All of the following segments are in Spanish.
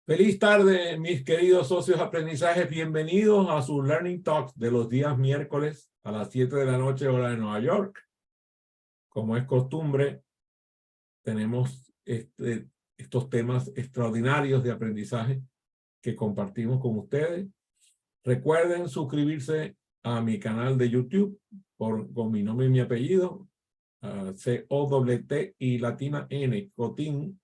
Feliz tarde, mis queridos socios de aprendizaje. Bienvenidos a su Learning Talks de los días miércoles a las 7 de la noche, hora de Nueva York. Como es costumbre, tenemos estos temas extraordinarios de aprendizaje que compartimos con ustedes. Recuerden suscribirse a mi canal de YouTube con mi nombre y mi apellido, C-O-T y latina N, Cotín,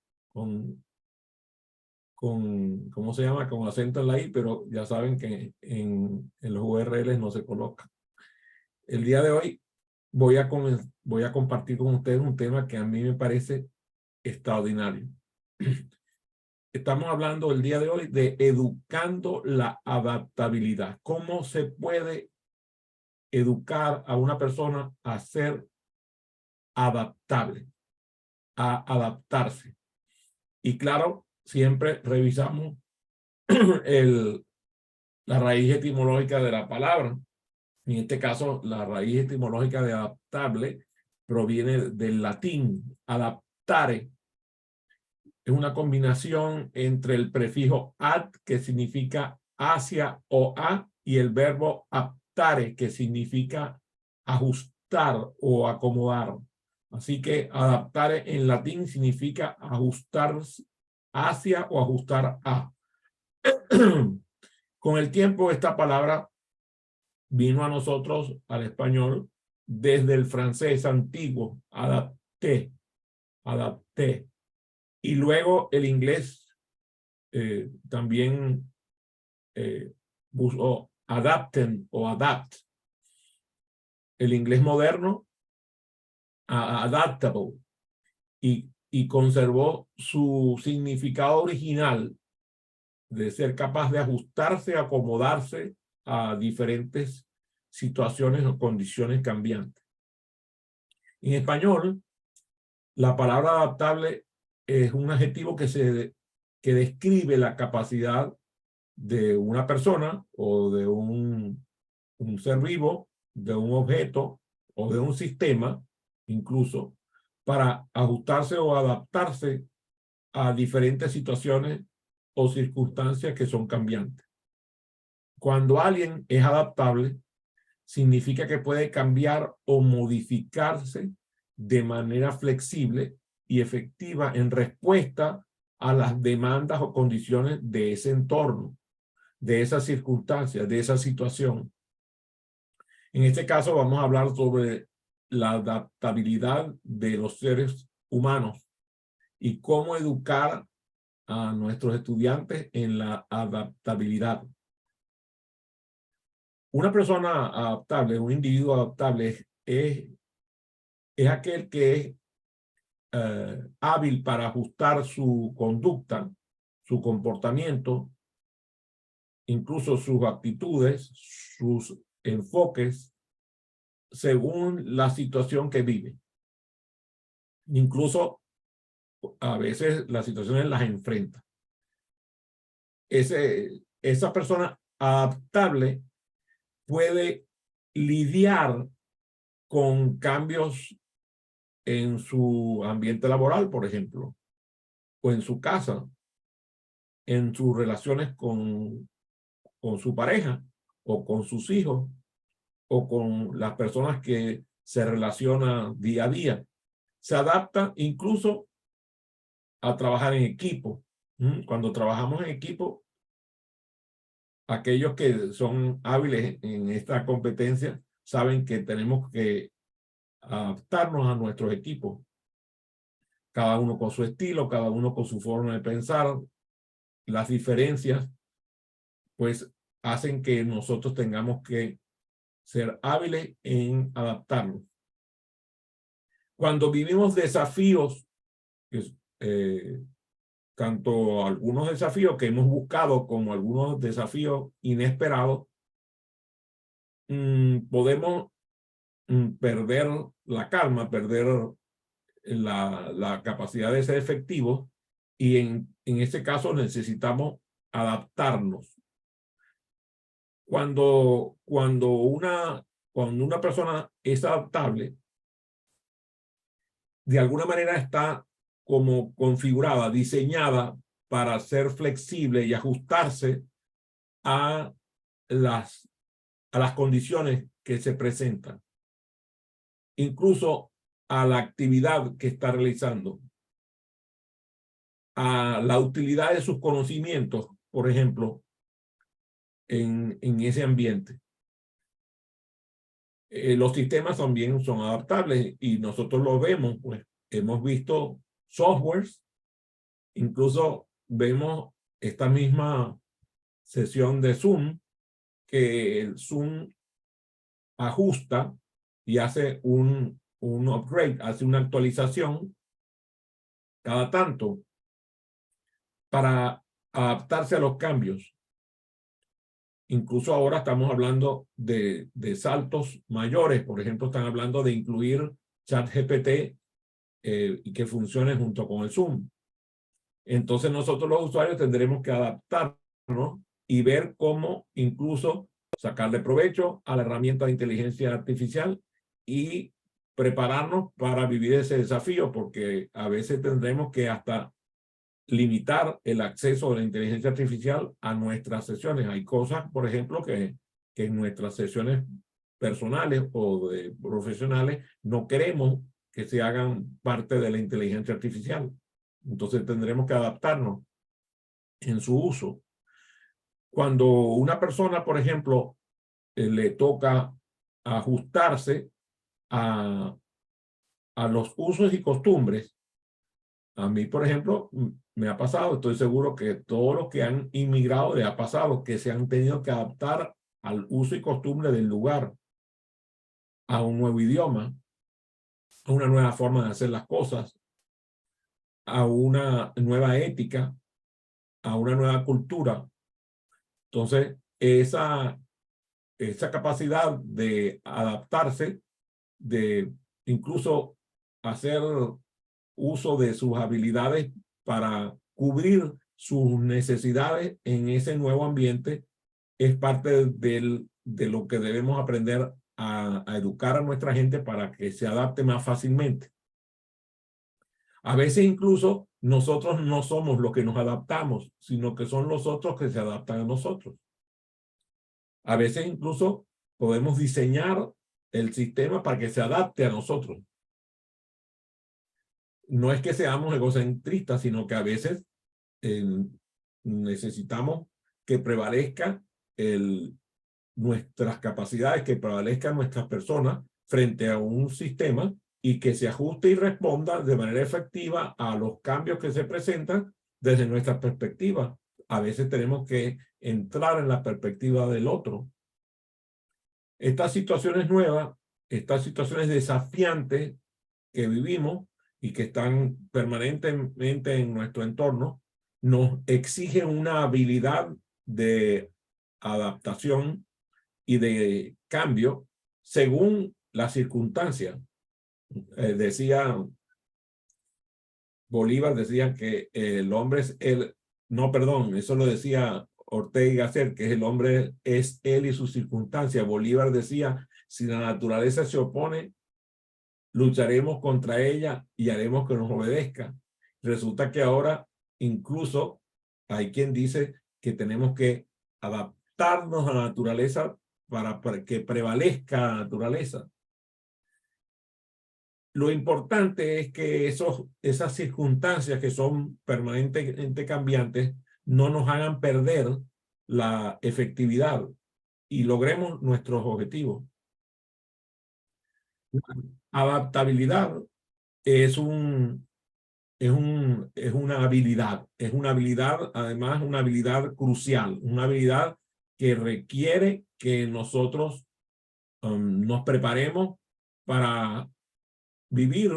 ¿cómo se llama? Con acento en la I, pero ya saben que en los URLs no se coloca. El día de hoy voy a compartir con ustedes un tema que a mí me parece extraordinario. Estamos hablando el día de hoy de educando la adaptabilidad. ¿Cómo se puede educar a una persona a ser adaptable, a adaptarse? Y claro, siempre revisamos la raíz etimológica de la palabra. En este caso, la raíz etimológica de adaptable proviene del latín. Adaptare es una combinación entre el prefijo ad, que significa hacia o a, y el verbo aptare, que significa ajustar o acomodar. Así que adaptare en latín significa ajustar hacia o ajustar a. Con el tiempo, esta palabra vino a nosotros, al español, desde el francés antiguo, adapté, adapté. Y luego el inglés también usó adapten o adapt. El inglés moderno, adaptable, y conservó su significado original de ser capaz de ajustarse, acomodarse a diferentes situaciones o condiciones cambiantes. En español, la palabra adaptable es un adjetivo que describe la capacidad de una persona o de un ser vivo, de un objeto o de un sistema, incluso, para ajustarse o adaptarse a diferentes situaciones o circunstancias que son cambiantes. Cuando alguien es adaptable, significa que puede cambiar o modificarse de manera flexible y efectiva en respuesta a las demandas o condiciones de ese entorno, de esa circunstancia, de esa situación. En este caso vamos a hablar sobre la adaptabilidad de los seres humanos y cómo educar a nuestros estudiantes en la adaptabilidad. Una persona adaptable, un individuo adaptable es aquel que es hábil para ajustar su conducta, su comportamiento, incluso sus actitudes, sus enfoques, según la situación que vive. Incluso a veces las situaciones las enfrenta. Esa persona adaptable puede lidiar con cambios en su ambiente laboral, por ejemplo, o en su casa, en sus relaciones con su pareja, o con sus hijos, o con las personas que se relacionan día a día. Se adapta incluso a trabajar en equipo. Cuando trabajamos en equipo, aquellos que son hábiles en esta competencia saben que tenemos que adaptarnos a nuestros equipos. Cada uno con su estilo, cada uno con su forma de pensar. Las diferencias, pues, hacen que nosotros tengamos que ser hábiles en adaptarnos. Cuando vivimos desafíos, tanto algunos desafíos que hemos buscado como algunos desafíos inesperados, podemos perder la calma, perder la capacidad de ser efectivos, y en ese caso necesitamos adaptarnos. Cuando una persona es adaptable, de alguna manera está como configurada, diseñada para ser flexible y ajustarse a las condiciones que se presentan, incluso a la actividad que está realizando, a la utilidad de sus conocimientos, por ejemplo, en ese ambiente. Los sistemas también son adaptables y nosotros lo vemos, pues hemos visto softwares, incluso vemos esta misma sesión de Zoom, que el Zoom ajusta y hace un upgrade, hace una actualización cada tanto para adaptarse a los cambios. Incluso ahora estamos hablando de saltos mayores. Por ejemplo, están hablando de incluir ChatGPT y que funcione junto con el Zoom. Entonces nosotros los usuarios tendremos que adaptarnos y ver cómo incluso sacarle provecho a la herramienta de inteligencia artificial y prepararnos para vivir ese desafío, porque a veces tendremos que hasta limitar el acceso de la inteligencia artificial a nuestras sesiones. Hay cosas, por ejemplo, que en nuestras sesiones personales o de profesionales no queremos que se hagan parte de la inteligencia artificial. Entonces tendremos que adaptarnos en su uso. Cuando una persona, por ejemplo, le toca ajustarse a los usos y costumbres, a mí, por ejemplo, me ha pasado, estoy seguro que todos los que han inmigrado les ha pasado, que se han tenido que adaptar al uso y costumbre del lugar, a un nuevo idioma, a una nueva forma de hacer las cosas, a una nueva ética, a una nueva cultura. Entonces, esa capacidad de adaptarse, de incluso hacer uso de sus habilidades para cubrir sus necesidades en ese nuevo ambiente, es parte de lo que debemos aprender a educar a nuestra gente para que se adapte más fácilmente. A veces incluso nosotros no somos los que nos adaptamos, sino que son los otros que se adaptan a nosotros. A veces incluso podemos diseñar el sistema para que se adapte a nosotros. No es que seamos egocentristas, sino que a veces necesitamos que prevalezca nuestras capacidades, que prevalezcan nuestras personas frente a un sistema y que se ajuste y responda de manera efectiva a los cambios que se presentan desde nuestra perspectiva. A veces tenemos que entrar en la perspectiva del otro. Estas situaciones nuevas, estas situaciones desafiantes que vivimos y que están permanentemente en nuestro entorno, nos exigen una habilidad de adaptación y de cambio según las circunstancias. Bolívar decía que el hombre es él, no, perdón, eso lo decía Ortega y Gasset, que el hombre es él y sus circunstancias. Bolívar decía, si la naturaleza se opone, lucharemos contra ella y haremos que nos obedezca. Resulta que ahora incluso hay quien dice que tenemos que adaptarnos a la naturaleza para que prevalezca la naturaleza. Lo importante es que esas circunstancias que son permanentemente cambiantes no nos hagan perder la efectividad y logremos nuestros objetivos. Adaptabilidad es una habilidad, además una habilidad crucial, una habilidad que requiere que nosotros nos preparemos para vivir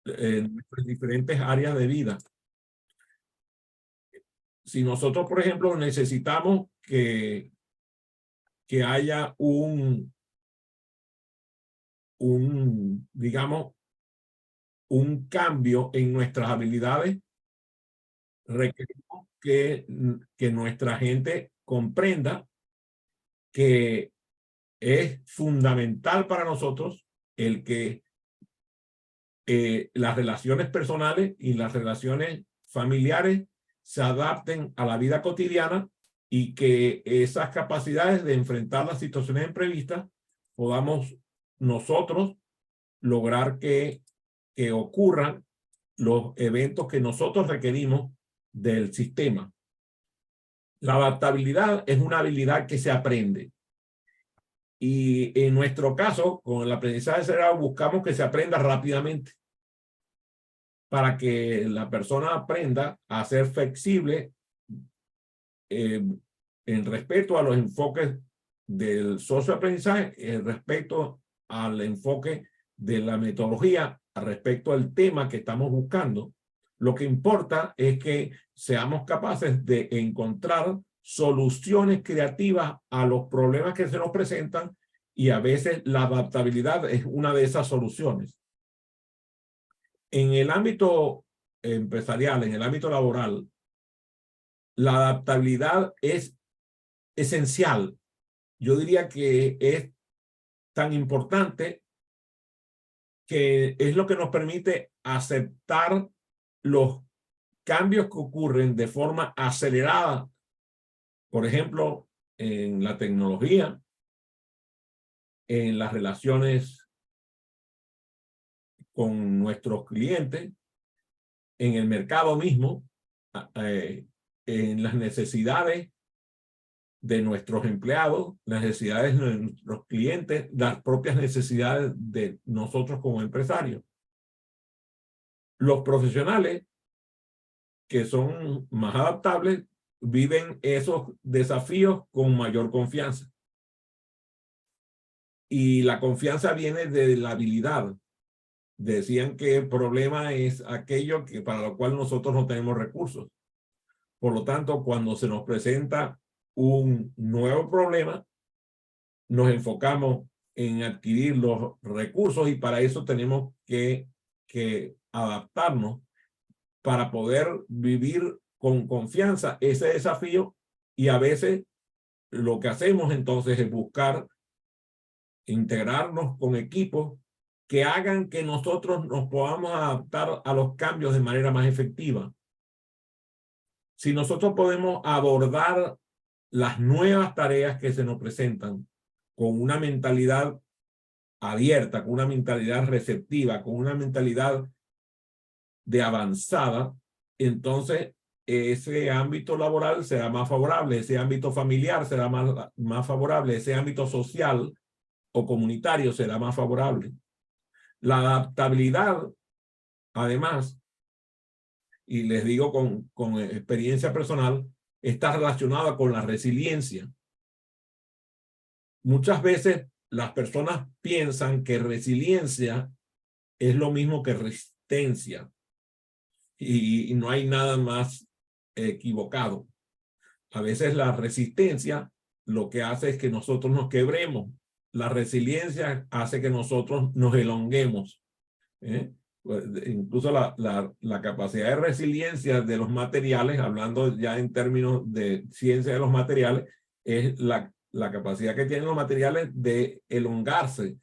en diferentes áreas de vida. Si nosotros, por ejemplo, necesitamos que haya digamos, un cambio en nuestras habilidades, requerimos que nuestra gente comprenda que es fundamental para nosotros el que las relaciones personales y las relaciones familiares se adapten a la vida cotidiana y que esas capacidades de enfrentar las situaciones imprevistas podamos nosotros lograr que ocurran los eventos que nosotros requerimos del sistema. La adaptabilidad es una habilidad que se aprende. Y en nuestro caso, con el aprendizaje cerebral, buscamos que se aprenda rápidamente para que la persona aprenda a ser flexible en respeto a los enfoques del socioaprendizaje, en respeto al enfoque de la metodología, respecto al tema que estamos buscando. Lo que importa es que seamos capaces de encontrar soluciones creativas a los problemas que se nos presentan, y a veces la adaptabilidad es una de esas soluciones. En el ámbito empresarial, en el ámbito laboral, la adaptabilidad es esencial. Yo diría que es tan importante que es lo que nos permite aceptar los cambios que ocurren de forma acelerada, por ejemplo, en la tecnología, en las relaciones con nuestros clientes, en el mercado mismo, en las necesidades de nuestros empleados, las necesidades de nuestros clientes, las propias necesidades de nosotros como empresarios. Los profesionales que son más adaptables viven esos desafíos con mayor confianza. Y la confianza viene de la habilidad. Decían que el problema es aquello que para lo cual nosotros no tenemos recursos. Por lo tanto, cuando se nos presenta un nuevo problema, nos enfocamos en adquirir los recursos, y para eso tenemos que adaptarnos para poder vivir con confianza ese desafío. Y a veces lo que hacemos entonces es buscar integrarnos con equipos que hagan que nosotros nos podamos adaptar a los cambios de manera más efectiva. Si nosotros podemos abordar las nuevas tareas que se nos presentan con una mentalidad abierta, con una mentalidad receptiva, con una mentalidad de avanzada, entonces ese ámbito laboral será más favorable, ese ámbito familiar será más favorable, ese ámbito social o comunitario será más favorable. La adaptabilidad, además, y les digo con experiencia personal, está relacionada con la resiliencia. Muchas veces las personas piensan que resiliencia es lo mismo que resistencia, y no hay nada más equivocado. A veces la resistencia lo que hace es que nosotros nos quebremos. La resiliencia hace que nosotros nos elonguemos. Incluso la capacidad de resiliencia de los materiales, hablando ya en términos de ciencia de los materiales, es la capacidad que tienen los materiales de elongarse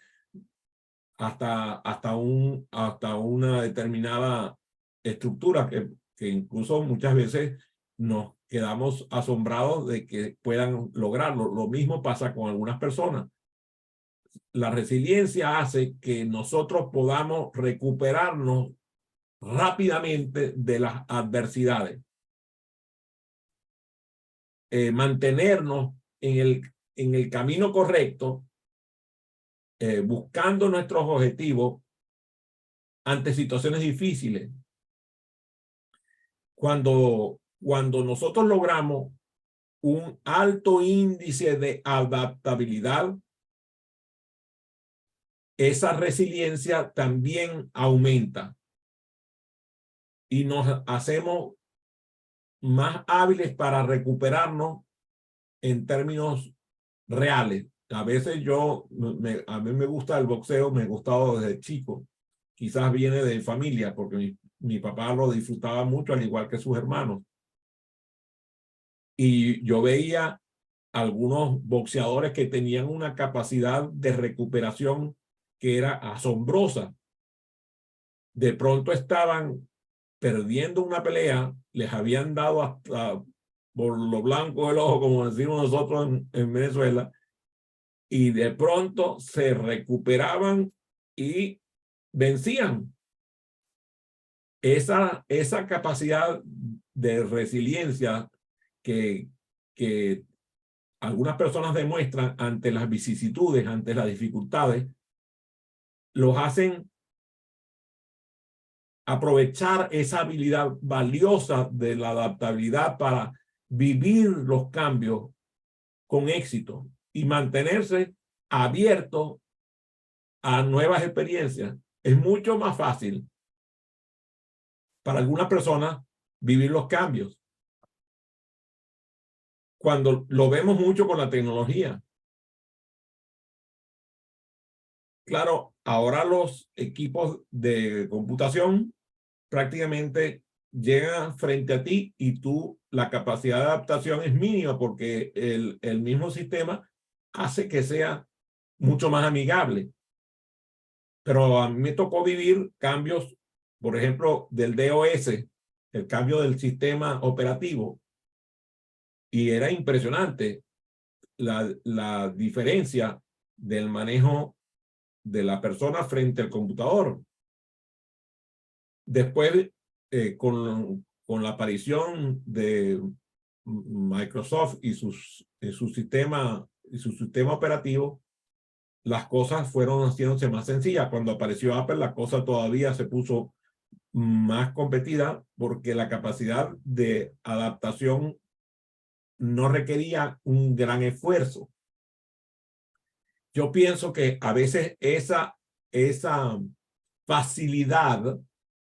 hasta una determinada estructura que incluso muchas veces nos quedamos asombrados de que puedan lograrlo. Lo mismo pasa con algunas personas. La resiliencia hace que nosotros podamos recuperarnos rápidamente de las adversidades. Mantenernos en el camino correcto, buscando nuestros objetivos ante situaciones difíciles. Cuando nosotros logramos un alto índice de adaptabilidad, esa resiliencia también aumenta y nos hacemos más hábiles para recuperarnos en términos reales. A veces a mí me gusta el boxeo, me ha gustado desde chico. Quizás viene de familia, porque mi papá lo disfrutaba mucho, al igual que sus hermanos. Y yo veía algunos boxeadores que tenían una capacidad de recuperación que era asombrosa. De pronto estaban perdiendo una pelea, les habían dado hasta por lo blanco del ojo, como decimos nosotros en Venezuela, y de pronto se recuperaban y vencían. Esa capacidad de resiliencia que algunas personas demuestran ante las vicisitudes, ante las dificultades, los hacen aprovechar esa habilidad valiosa de la adaptabilidad para vivir los cambios con éxito y mantenerse abierto a nuevas experiencias. Es mucho más fácil para algunas personas vivir los cambios. Cuando lo vemos mucho con la tecnología. Claro, ahora los equipos de computación prácticamente llegan frente a ti y la capacidad de adaptación es mínima porque el mismo sistema hace que sea mucho más amigable. Pero a mí me tocó vivir cambios, por ejemplo, del DOS, el cambio del sistema operativo, y era impresionante la diferencia del manejo de la persona frente al computador. Después, con la aparición de Microsoft y su sistema operativo, las cosas fueron haciéndose más sencillas. Cuando apareció Apple, la cosa todavía se puso más competida porque la capacidad de adaptación no requería un gran esfuerzo. Yo pienso que a veces esa facilidad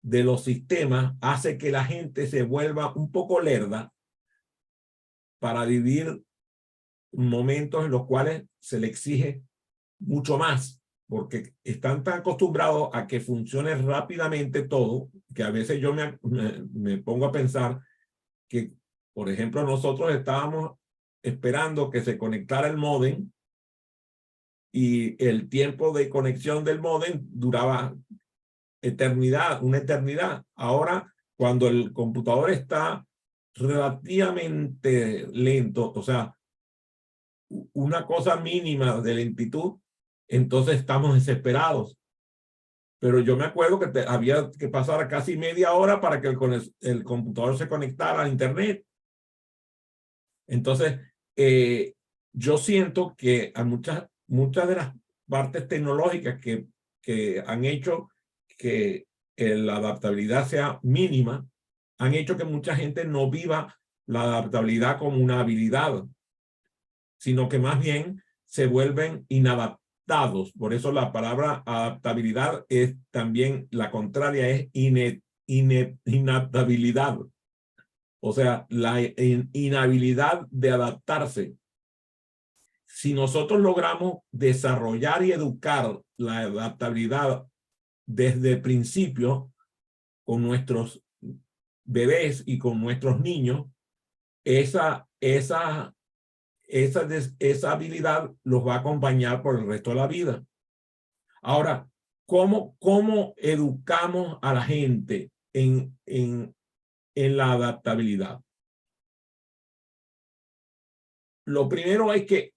de los sistemas hace que la gente se vuelva un poco lerda para vivir momentos en los cuales se le exige mucho más, porque están tan acostumbrados a que funcione rápidamente todo, que a veces yo me pongo a pensar que, por ejemplo, nosotros estábamos esperando que se conectara el módem y el tiempo de conexión del módem duraba una eternidad. Ahora, cuando el computador está relativamente lento, o sea, una cosa mínima de lentitud, entonces estamos desesperados. Pero yo me acuerdo que había que pasar casi media hora para que el computador se conectara a internet. Entonces, yo siento que a muchas de las partes tecnológicas que han hecho que la adaptabilidad sea mínima, han hecho que mucha gente no viva la adaptabilidad como una habilidad, sino que más bien se vuelven inadaptados. Por eso la palabra adaptabilidad es también la contraria, es inadaptabilidad. O sea, la inhabilidad de adaptarse. Si nosotros logramos desarrollar y educar la adaptabilidad desde el principio con nuestros bebés y con nuestros niños, esa habilidad los va a acompañar por el resto de la vida. Ahora, ¿cómo educamos a la gente en la adaptabilidad? Lo primero es que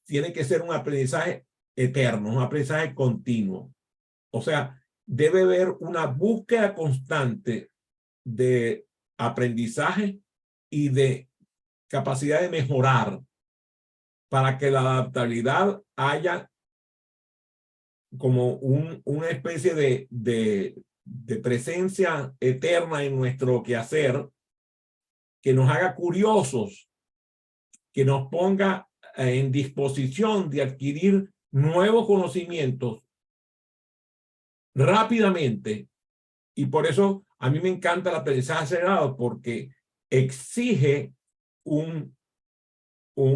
tiene que ser un aprendizaje eterno, un aprendizaje continuo. O sea, debe haber una búsqueda constante de aprendizaje y de capacidad de mejorar para que la adaptabilidad haya como una especie de presencia eterna en nuestro quehacer, que nos haga curiosos, que nos ponga en disposición de adquirir nuevos conocimientos rápidamente. Y por eso a mí me encanta el aprendizaje acelerado, porque exige un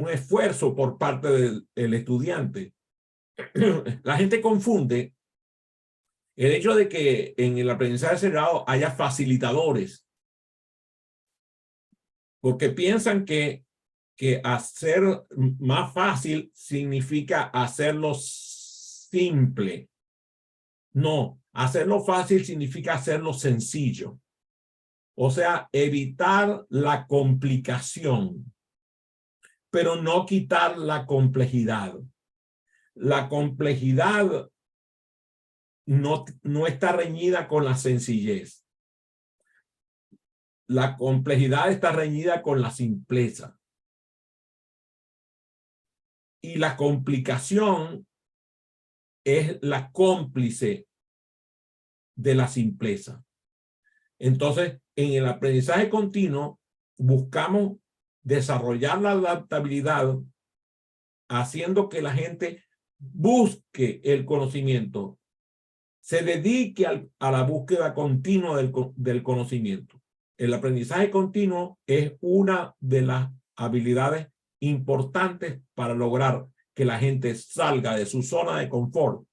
esfuerzo por parte del estudiante. La gente confunde el hecho de que en el aprendizaje acelerado haya facilitadores, porque piensan que hacer más fácil significa hacerlo simple. No, Hacerlo fácil significa hacerlo sencillo. O sea, evitar la complicación, pero no quitar la complejidad. La complejidad no está reñida con la sencillez. La complejidad está reñida con la simpleza. Y la complicación es la cómplice de la simpleza. Entonces, en el aprendizaje continuo, buscamos desarrollar la adaptabilidad haciendo que la gente busque el conocimiento, se dedique a la búsqueda continua del conocimiento. El aprendizaje continuo es una de las habilidades importantes para lograr que la gente salga de su zona de confort,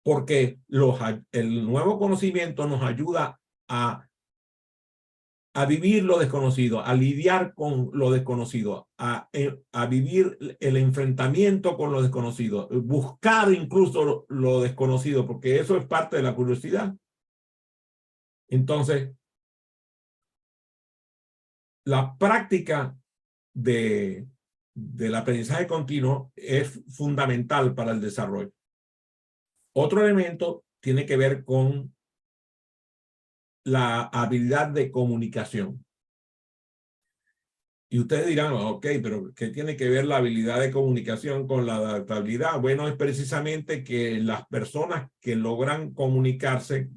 porque el nuevo conocimiento nos ayuda a vivir lo desconocido, a lidiar con lo desconocido, a vivir el enfrentamiento con lo desconocido, buscar incluso lo desconocido, porque eso es parte de la curiosidad. Entonces, la práctica del aprendizaje continuo es fundamental para el desarrollo. Otro elemento tiene que ver con la habilidad de comunicación. Y ustedes dirán, ok, pero ¿qué tiene que ver la habilidad de comunicación con la adaptabilidad? Bueno, es precisamente que las personas que logran comunicarse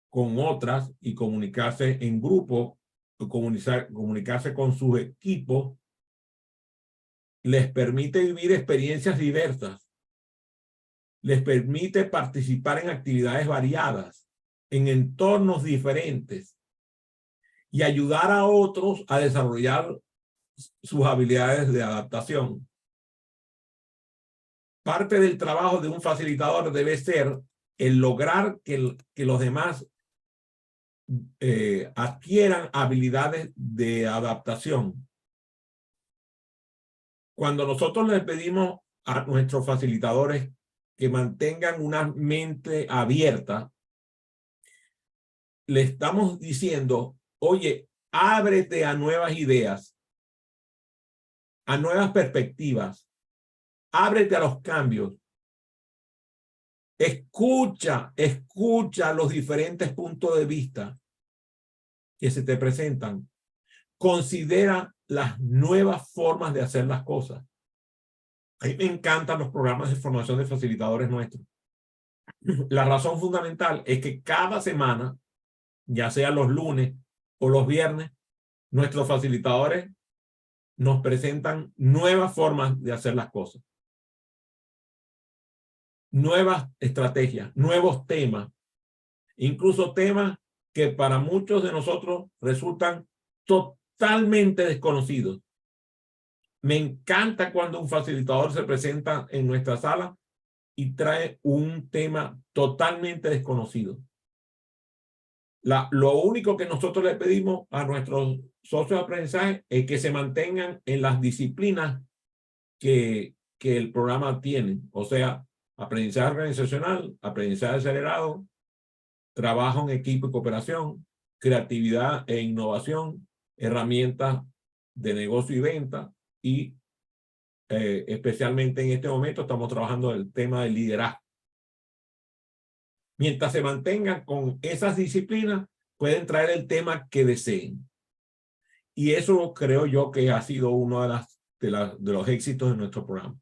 con otras y comunicarse en grupo, comunicarse con sus equipos, les permite vivir experiencias diversas, les permite participar en actividades variadas, en entornos diferentes y ayudar a otros a desarrollar sus habilidades de adaptación. Parte del trabajo de un facilitador debe ser el lograr que los demás adquieran habilidades de adaptación. Cuando nosotros les pedimos a nuestros facilitadores que mantengan una mente abierta, le estamos diciendo, oye, ábrete a nuevas ideas, a nuevas perspectivas, ábrete a los cambios, escucha los diferentes puntos de vista que se te presentan, considera las nuevas formas de hacer las cosas. A mí me encantan los programas de formación de facilitadores nuestros. La razón fundamental es que cada semana, ya sea los lunes o los viernes, nuestros facilitadores nos presentan nuevas formas de hacer las cosas, nuevas estrategias, nuevos temas, incluso temas que para muchos de nosotros resultan totalmente desconocidos. Me encanta cuando un facilitador se presenta en nuestra sala y trae un tema totalmente desconocido. Lo único que nosotros le pedimos a nuestros socios de aprendizaje es que se mantengan en las disciplinas que el programa tiene. O sea, aprendizaje organizacional, aprendizaje acelerado, trabajo en equipo y cooperación, creatividad e innovación, herramientas de negocio y venta y especialmente en este momento estamos trabajando el tema del liderazgo. Mientras se mantengan con esas disciplinas, pueden traer el tema que deseen. Y eso creo yo que ha sido uno de los éxitos de nuestro programa.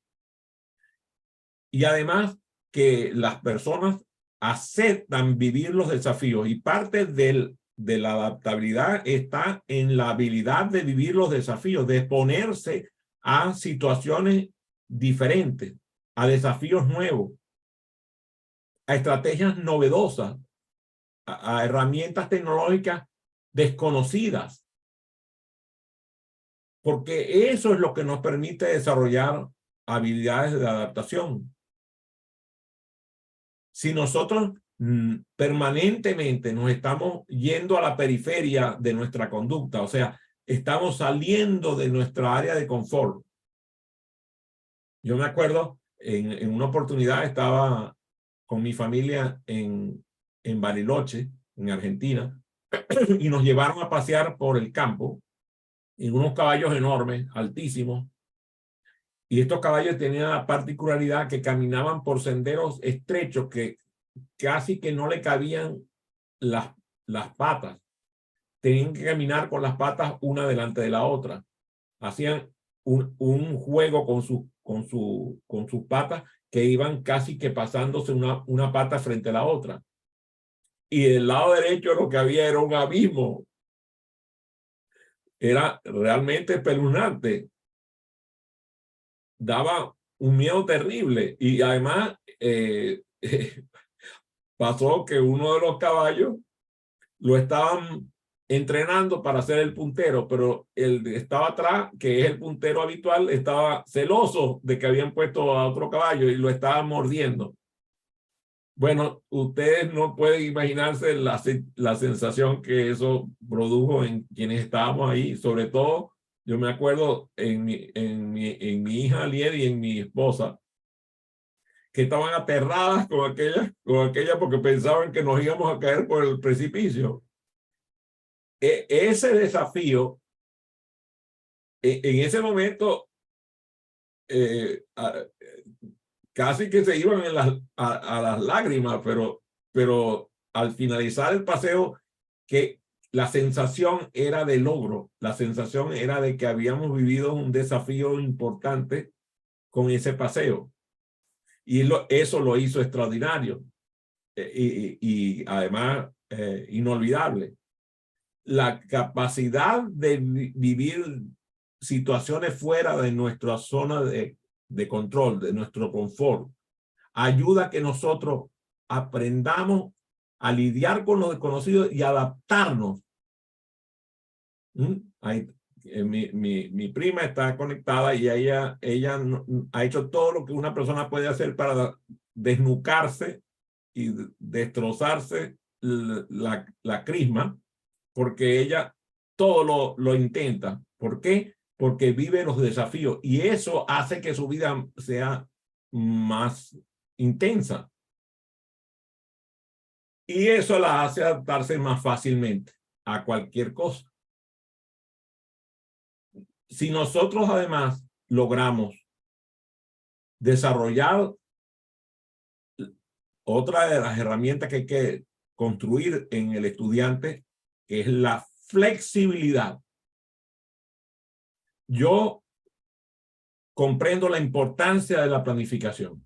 Y además que las personas aceptan vivir los desafíos y parte de la adaptabilidad está en la habilidad de vivir los desafíos, de exponerse a situaciones diferentes, a desafíos nuevos, a estrategias novedosas, a herramientas tecnológicas desconocidas. Porque eso es lo que nos permite desarrollar habilidades de adaptación. Si nosotros permanentemente nos estamos yendo a la periferia de nuestra conducta, o sea, estamos saliendo de nuestra área de confort. Yo me acuerdo, en una oportunidad estaba con mi familia en Bariloche, en Argentina, y nos llevaron a pasear por el campo en unos caballos enormes, altísimos. Y estos caballos tenían la particularidad que caminaban por senderos estrechos que casi que no le cabían las patas. Tenían que caminar con las patas una delante de la otra. Hacían un juego con sus patas que iban casi que pasándose una pata frente a la otra. Y del lado derecho lo que había era un abismo. Era realmente espeluznante. Daba un miedo terrible. Y además pasó que uno de los caballos lo estaban entrenando para ser el puntero, pero el que estaba atrás, que es el puntero habitual, estaba celoso de que habían puesto a otro caballo y lo estaba mordiendo. Bueno, ustedes no pueden imaginarse la sensación que eso produjo en quienes estábamos ahí. Sobre todo, yo me acuerdo en mi hija Alier y en mi esposa, que estaban aterradas con aquella porque pensaban que nos íbamos a caer por el precipicio. Ese desafío, en ese momento, casi que se iban a las lágrimas, pero al finalizar el paseo, que la sensación era de logro, la sensación era de que habíamos vivido un desafío importante con ese paseo. Y eso lo hizo extraordinario y además inolvidable. La capacidad de vivir situaciones fuera de nuestra zona de control, de nuestro confort, ayuda a que nosotros aprendamos a lidiar con lo desconocido y adaptarnos. Mi prima está conectada y ella ha hecho todo lo que una persona puede hacer para desnucarse y destrozarse la crisma, porque ella todo lo intenta. ¿Por qué? Porque vive los desafíos y eso hace que su vida sea más intensa. Y eso la hace adaptarse más fácilmente a cualquier cosa. Si nosotros además logramos desarrollar otra de las herramientas que hay que construir en el estudiante, que es la flexibilidad. Yo comprendo la importancia de la planificación.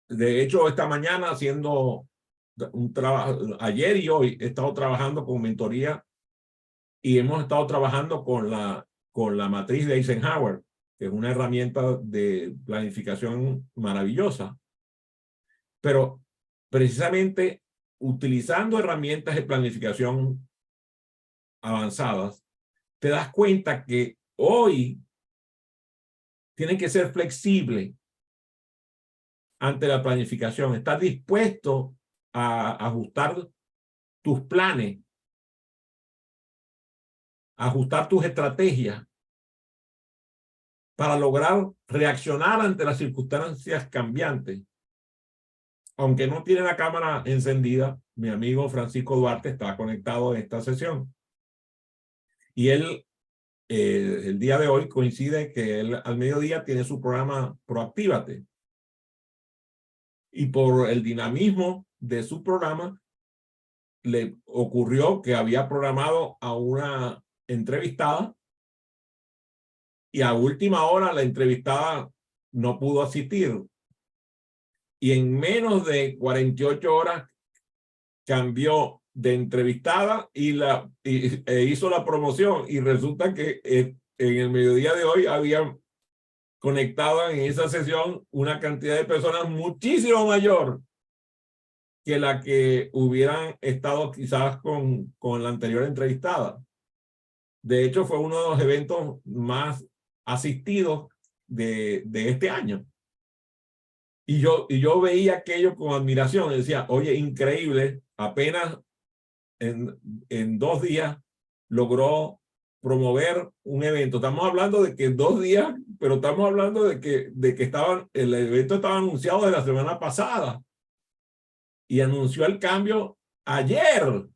De hecho, esta mañana haciendo un trabajo, ayer y hoy he estado trabajando con mentoría y hemos estado trabajando con la matriz de Eisenhower, que es una herramienta de planificación maravillosa. Pero precisamente utilizando herramientas de planificación avanzadas, te das cuenta que hoy tienes que ser flexible ante la planificación. Estás dispuesto a ajustar tus planes, a ajustar tus estrategias para lograr reaccionar ante las circunstancias cambiantes. Aunque no tiene la cámara encendida, mi amigo Francisco Duarte está conectado a esta sesión. Y él, el día de hoy coincide que él al mediodía tiene su programa Proactívate. Y por el dinamismo de su programa, le ocurrió que había programado a una entrevistada y a última hora la entrevistada no pudo asistir. Y en menos de 48 horas cambió de entrevistada e hizo la promoción. Y resulta que en el mediodía de hoy habían conectado en esa sesión una cantidad de personas muchísimo mayor que la que hubieran estado quizás con la anterior entrevistada. De hecho, fue uno de los eventos más asistidos de este año. Y yo veía aquello con admiración. Decía, oye, increíble, apenas en 2 días logró promover un evento. Estamos hablando de que 2 días, pero estamos hablando de que el evento estaba anunciado de la semana pasada y anunció el cambio ayer.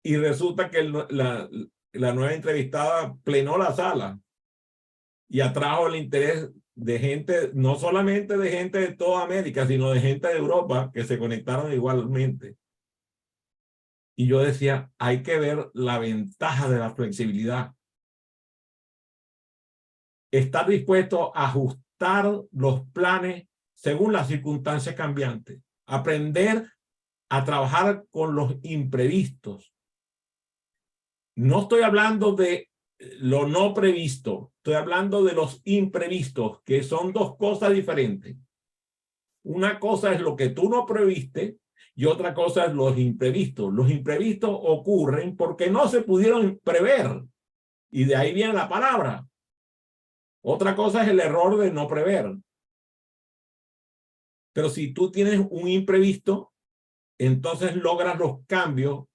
Y resulta que la nueva entrevistada plenó la sala y atrajo el interés de gente, no solamente de gente de toda América, sino de gente de Europa que se conectaron igualmente. Y yo decía, hay que ver la ventaja de la flexibilidad. Estar dispuesto a ajustar los planes según las circunstancias cambiantes. Aprender a trabajar con los imprevistos. No estoy hablando de lo no previsto, estoy hablando de los imprevistos, que son dos cosas diferentes. Una cosa es lo que tú no previste y otra cosa es los imprevistos. Los imprevistos ocurren porque no se pudieron prever y de ahí viene la palabra. Otra cosa es el error de no prever. Pero si tú tienes un imprevisto, entonces logras los cambios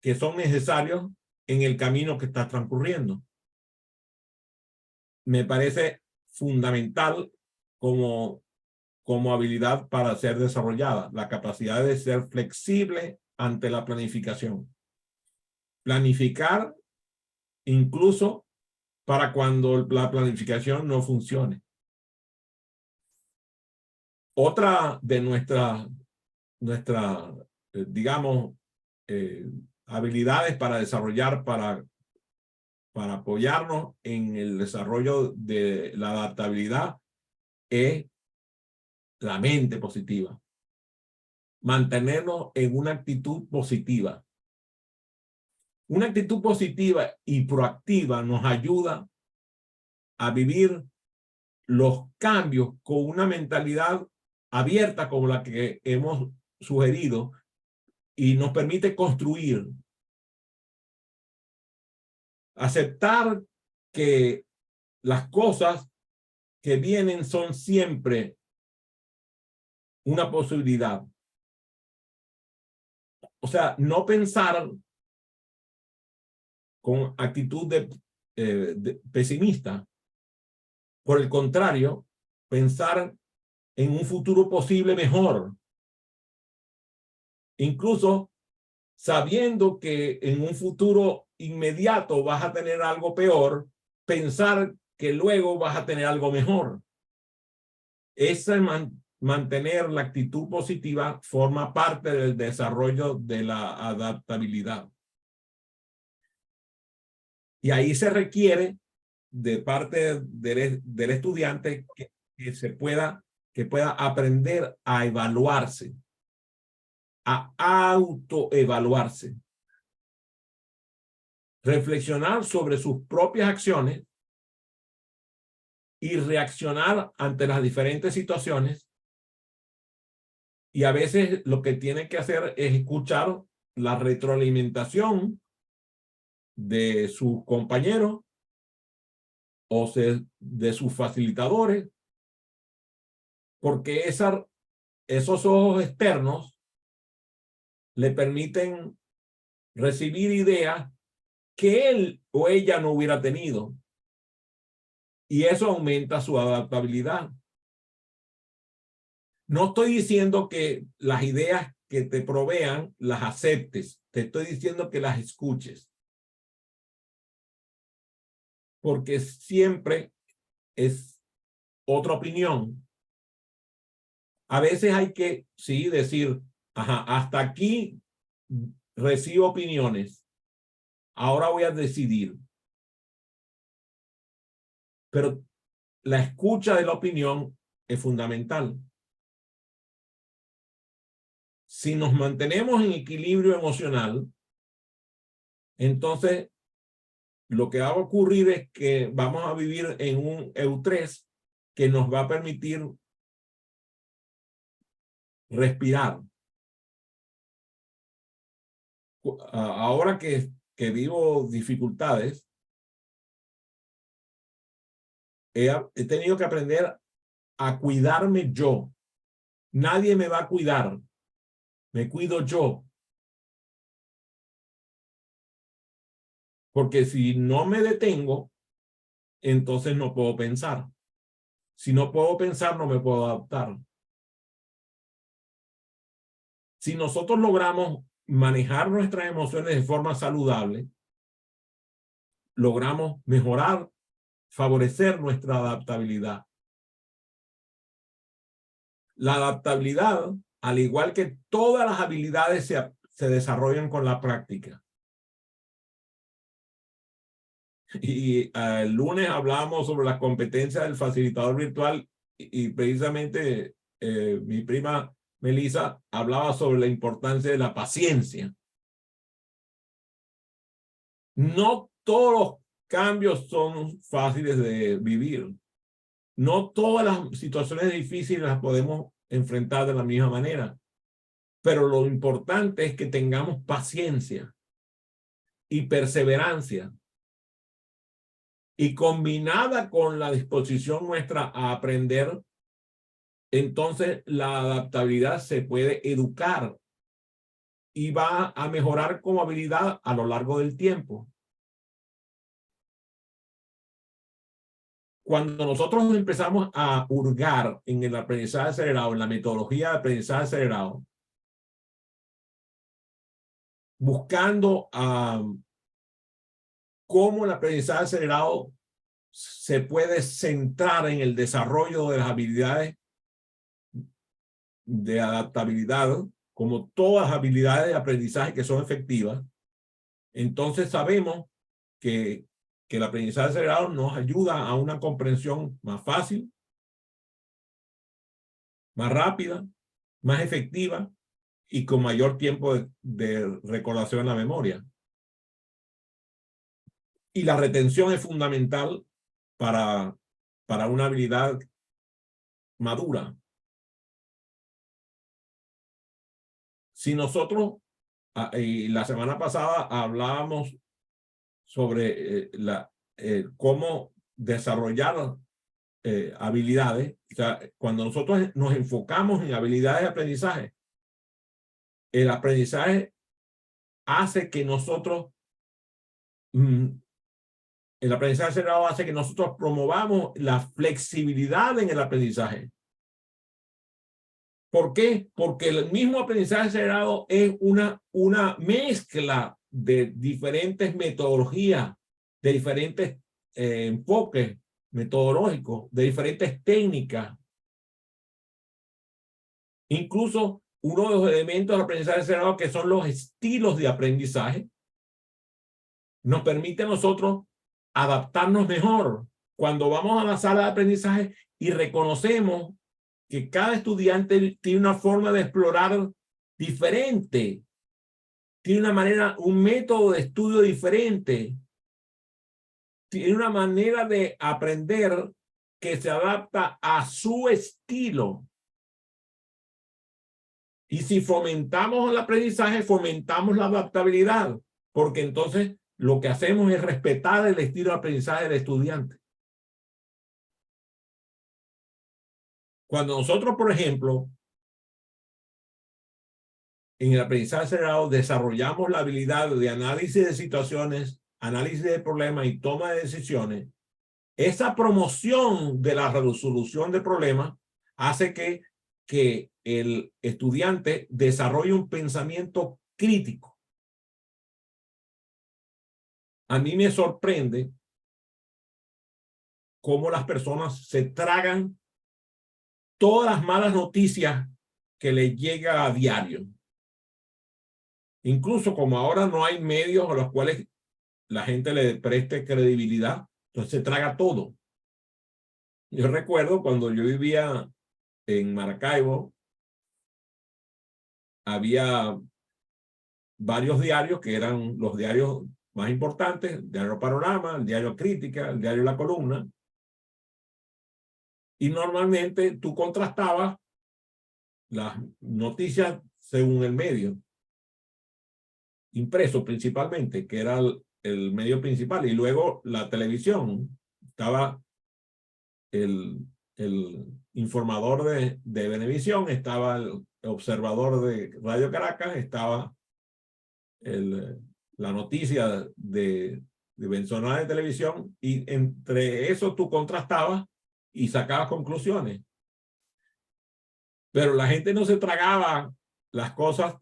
que son necesarios en el camino que estás transcurriendo. Me parece fundamental como habilidad para ser desarrollada, la capacidad de ser flexible ante la planificación. Planificar incluso para cuando la planificación no funcione. Otra de nuestras, digamos, habilidades para desarrollar, para apoyarnos en el desarrollo de la adaptabilidad es la mente positiva. Mantenernos en una actitud positiva. Una actitud positiva y proactiva nos ayuda a vivir los cambios con una mentalidad abierta como la que hemos sugerido y nos permite construir. Aceptar que las cosas que vienen son siempre una posibilidad. O sea, no pensar con actitud de pesimista. Por el contrario, pensar en un futuro posible mejor. Incluso sabiendo que en un futuro inmediato vas a tener algo peor, pensar que luego vas a tener algo mejor. Mantener la actitud positiva forma parte del desarrollo de la adaptabilidad. Y ahí se requiere de parte del estudiante que pueda aprender a evaluarse, a autoevaluarse, reflexionar sobre sus propias acciones y reaccionar ante las diferentes situaciones. Y a veces lo que tiene que hacer es escuchar la retroalimentación de sus compañeros o de sus facilitadores, porque esos ojos externos le permiten recibir ideas que él o ella no hubiera tenido. Y eso aumenta su adaptabilidad. No estoy diciendo que las ideas que te provean las aceptes. Te estoy diciendo que las escuches. Porque siempre es otra opinión. A veces hay que, sí, decir, ajá, hasta aquí recibo opiniones. Ahora voy a decidir. Pero la escucha de la opinión es fundamental. Si nos mantenemos en equilibrio emocional, entonces lo que va a ocurrir es que vamos a vivir en un EU3 que nos va a permitir respirar. Ahora que vivo dificultades, he tenido que aprender a cuidarme yo. Nadie me va a cuidar. Me cuido yo. Porque si no me detengo, entonces no puedo pensar. Si no puedo pensar, no me puedo adaptar. Si nosotros logramos manejar nuestras emociones de forma saludable, logramos mejorar, favorecer nuestra adaptabilidad. La adaptabilidad, al igual que todas las habilidades, se desarrollan con la práctica. Y el lunes hablábamos sobre las competencias del facilitador virtual y precisamente mi prima Melissa hablaba sobre la importancia de la paciencia. No todos los cambios son fáciles de vivir. No todas las situaciones difíciles las podemos enfrentar de la misma manera. Pero lo importante es que tengamos paciencia y perseverancia. Y combinada con la disposición nuestra a aprender, entonces la adaptabilidad se puede educar y va a mejorar como habilidad a lo largo del tiempo. Cuando nosotros empezamos a hurgar en el aprendizaje acelerado, en la metodología de aprendizaje acelerado, buscando cómo el aprendizaje acelerado se puede centrar en el desarrollo de las habilidades de adaptabilidad, como todas las habilidades de aprendizaje que son efectivas, entonces sabemos que el aprendizaje acelerado nos ayuda a una comprensión más fácil, más rápida, más efectiva y con mayor tiempo de recordación en la memoria. Y la retención es fundamental para una habilidad madura. Si nosotros, y la semana pasada hablábamos sobre cómo desarrollar habilidades, o sea, cuando nosotros nos enfocamos en habilidades de aprendizaje, el aprendizaje hace que nosotros, el aprendizaje acelerado hace que nosotros promovamos la flexibilidad en el aprendizaje. ¿Por qué? Porque el mismo aprendizaje acelerado es una mezcla de diferentes metodologías, de diferentes enfoques metodológicos, de diferentes técnicas. Incluso uno de los elementos del aprendizaje acelerado, que son los estilos de aprendizaje, nos permite a nosotros adaptarnos mejor cuando vamos a la sala de aprendizaje y reconocemos que cada estudiante tiene una forma de explorar diferente, tiene una manera, un método de estudio diferente, tiene una manera de aprender que se adapta a su estilo. Y si fomentamos el aprendizaje, fomentamos la adaptabilidad, porque entonces lo que hacemos es respetar el estilo de aprendizaje del estudiante. Cuando nosotros, por ejemplo, en el aprendizaje acelerado desarrollamos la habilidad de análisis de situaciones, análisis de problemas y toma de decisiones, esa promoción de la resolución de problemas hace que el estudiante desarrolle un pensamiento crítico. A mí me sorprende cómo las personas se tragan todas las malas noticias que les llega a diario. Incluso como ahora no hay medios a los cuales la gente le preste credibilidad, entonces se traga todo. Yo recuerdo cuando yo vivía en Maracaibo, había varios diarios que eran los diarios más importantes, el diario Panorama, el diario Crítica, el diario La Columna, y normalmente tú contrastabas las noticias según el medio, impreso principalmente, que era el medio principal, y luego la televisión. Estaba el informador de Venevisión, estaba el observador de Radio Caracas, estaba la noticia de de venezolanas de televisión, y entre eso tú contrastabas y sacabas conclusiones. Pero la gente no se tragaba las cosas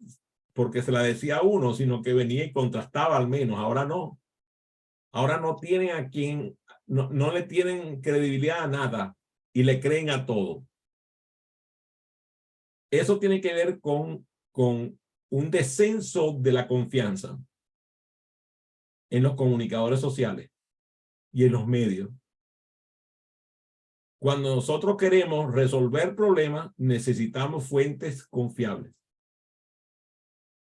porque se las decía uno, sino que venía y contrastaba al menos. Ahora no. Ahora no tienen a quien, no le tienen credibilidad a nada y le creen a todo. Eso tiene que ver con un descenso de la confianza en los comunicadores sociales y en los medios. Cuando nosotros queremos resolver problemas, necesitamos fuentes confiables.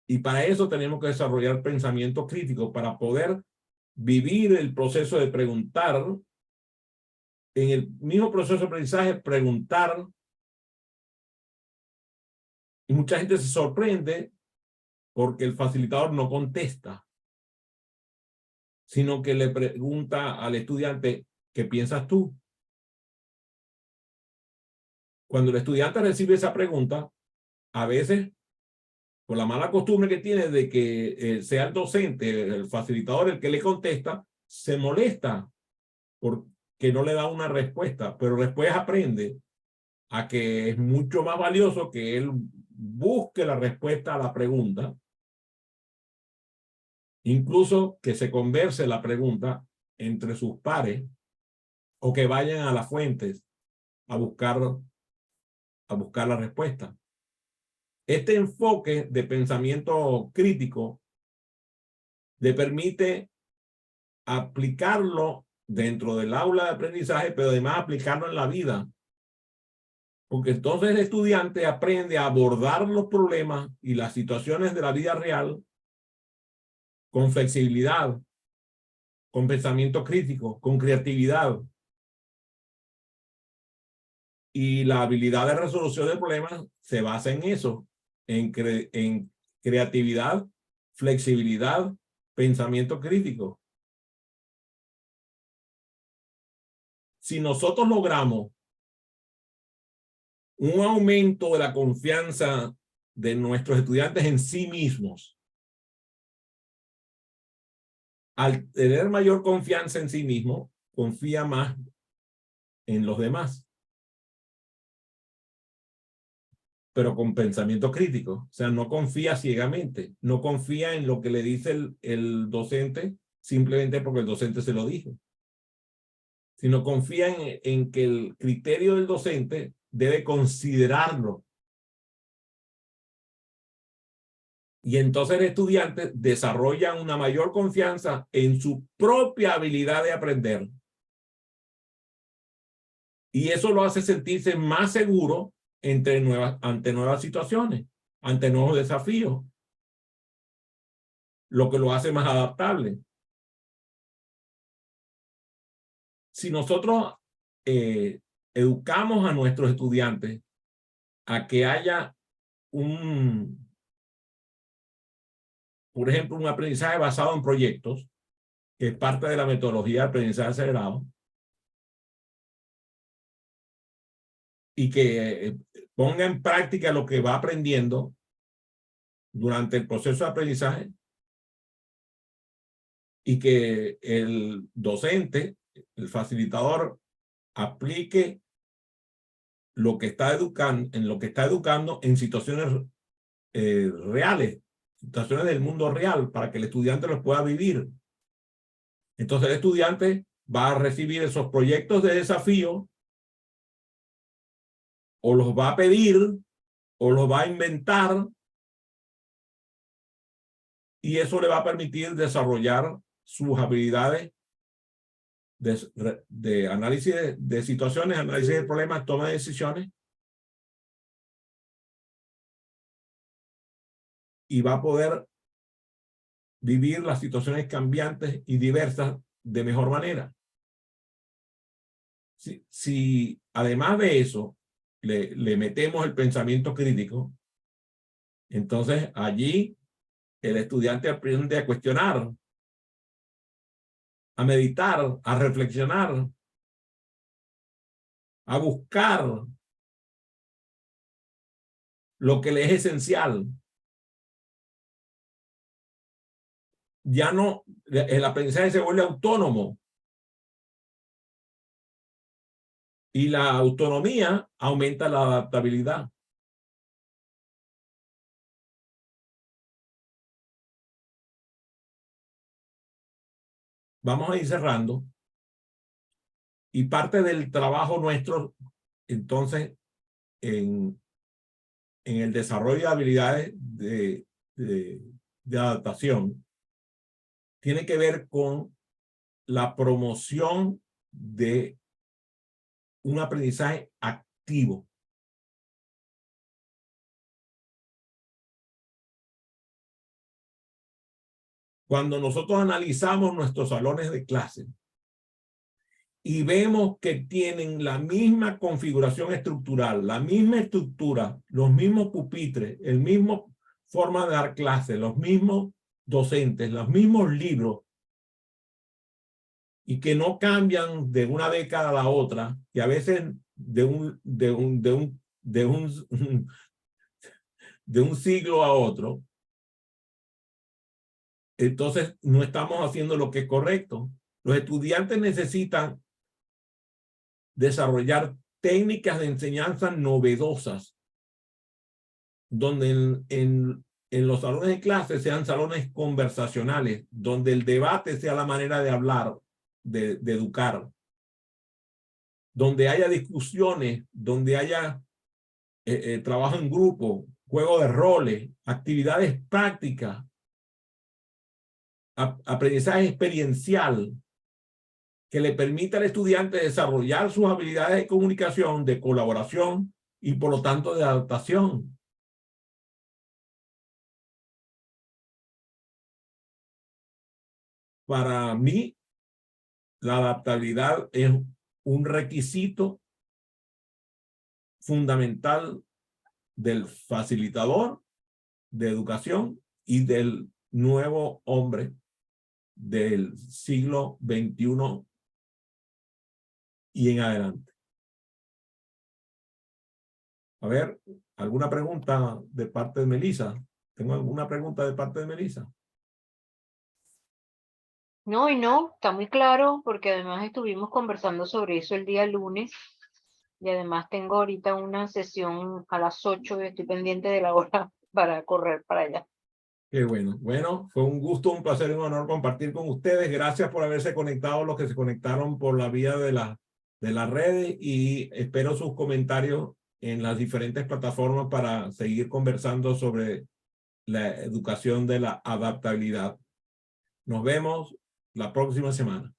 Y para eso tenemos que desarrollar pensamiento crítico para poder vivir el proceso de preguntar. En el mismo proceso de aprendizaje, preguntar. Y mucha gente se sorprende porque el facilitador no contesta, sino que le pregunta al estudiante, ¿qué piensas tú? Cuando el estudiante recibe esa pregunta, a veces, por la mala costumbre que tiene de que sea el docente, el facilitador, el que le contesta, se molesta porque no le da una respuesta, pero después aprende a que es mucho más valioso que él busque la respuesta a la pregunta, incluso que se converse la pregunta entre sus pares o que vayan a las fuentes a buscar la respuesta. Este enfoque de pensamiento crítico le permite aplicarlo dentro del aula de aprendizaje, pero además aplicarlo en la vida. Porque entonces el estudiante aprende a abordar los problemas y las situaciones de la vida real con flexibilidad, con pensamiento crítico, con creatividad. Y la habilidad de resolución de problemas se basa en eso, en creatividad, flexibilidad, pensamiento crítico. Si nosotros logramos un aumento de la confianza de nuestros estudiantes en sí mismos, al tener mayor confianza en sí mismo, confía más en los demás, pero con pensamiento crítico. O sea, no confía ciegamente, no confía en lo que le dice el docente simplemente porque el docente se lo dijo, sino confía en que el criterio del docente debe considerarlo. Y entonces el estudiante desarrolla una mayor confianza en su propia habilidad de aprender. Y eso lo hace sentirse más seguro ante nuevas situaciones, ante nuevos desafíos, lo que lo hace más adaptable. Si nosotros educamos a nuestros estudiantes a que haya por ejemplo, un aprendizaje basado en proyectos, que es parte de la metodología de aprendizaje acelerado, y que ponga en práctica lo que va aprendiendo durante el proceso de aprendizaje, y que el docente, el facilitador, aplique lo que está educando en situaciones reales, situaciones del mundo real, para que el estudiante los pueda vivir. Entonces el estudiante va a recibir esos proyectos de desafío, o los va a pedir, o los va a inventar, y eso le va a permitir desarrollar sus habilidades de análisis de situaciones, análisis de problemas, toma de decisiones, y va a poder vivir las situaciones cambiantes y diversas de mejor manera. Si además de eso le metemos el pensamiento crítico, entonces allí el estudiante aprende a cuestionar, a meditar, a reflexionar, a buscar lo que le es esencial. ya no, el aprendizaje se vuelve autónomo. Y la autonomía aumenta la adaptabilidad. Vamos a ir cerrando. Y parte del trabajo nuestro, entonces, en el desarrollo de habilidades de adaptación, tiene que ver con la promoción de un aprendizaje activo. Cuando nosotros analizamos nuestros salones de clase y vemos que tienen la misma configuración estructural, la misma estructura, los mismos pupitres, el mismo forma de dar clases, los mismos docentes, los mismos libros, y que no cambian de una década a la otra, y a veces de un siglo a otro, entonces no estamos haciendo lo que es correcto. Los estudiantes necesitan desarrollar técnicas de enseñanza novedosas, donde en los salones de clase sean salones conversacionales, donde el debate sea la manera de hablar, de educar, donde haya discusiones, donde haya trabajo en grupo, juego de roles, actividades prácticas, aprendizaje experiencial, que le permita al estudiante desarrollar sus habilidades de comunicación, de colaboración y por lo tanto de adaptación. Para mí, la adaptabilidad es un requisito fundamental del facilitador de educación y del nuevo hombre del siglo XXI y en adelante. A ver, ¿alguna pregunta de parte de Melissa? ¿Tengo alguna pregunta de parte de Melissa? No, y no, está muy claro, porque además estuvimos conversando sobre eso el día lunes, y además tengo ahorita una sesión a las 8 y estoy pendiente de la hora para correr para allá. Qué bueno. Bueno, fue un gusto, un placer y un honor compartir con ustedes. Gracias por haberse conectado, los que se conectaron por la vía de las redes, y espero sus comentarios en las diferentes plataformas para seguir conversando sobre la educación de la adaptabilidad. Nos vemos la próxima semana.